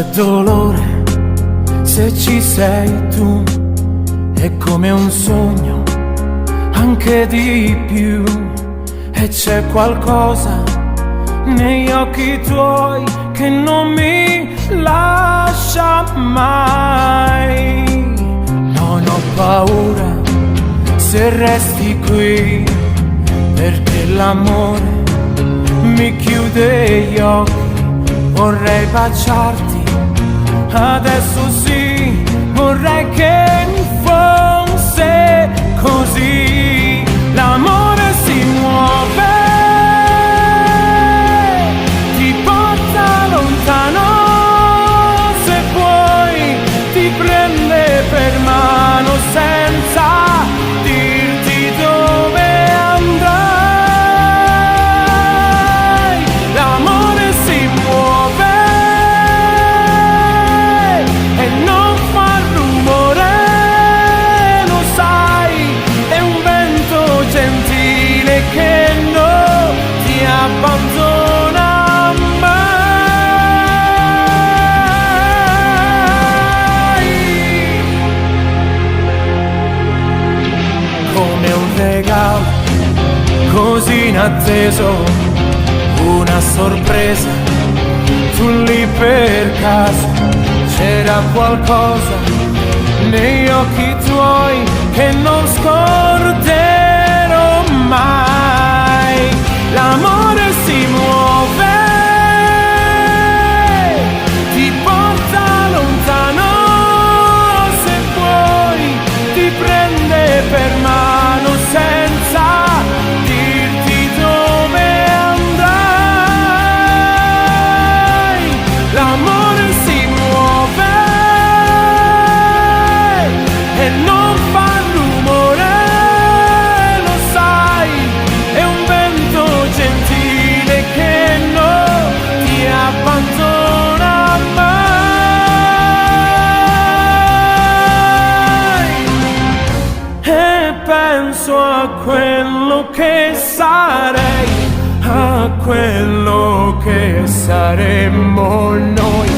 c'è dolore, se ci sei tu, è come un sogno, anche di più. E c'è qualcosa negli occhi tuoi che non mi lascia mai. Non ho paura se resti qui, perché l'amore mi chiude gli occhi. Vorrei baciarti, adesso sì, vorrei che fosse così. L'amore si muove, ti porta lontano, se vuoi ti prende per mano senza dirti dove andrai. L'amore si muove e non fa rumore, lo sai, è un vento gentile che non ti abbandona mai. Come un regalo così inatteso, una sorpresa, tu lì per caso. C'era qualcosa negli occhi tuoi che non scorderò mai. L'amore si muove, ti porta lontano, se vuoi ti prende per mano senza dirti dove andrai. L'amore si muove e non fa rumore, lo sai, è un vento gentile che non ti abbandona mai. E penso a quello che sarei, a quello che saremmo noi.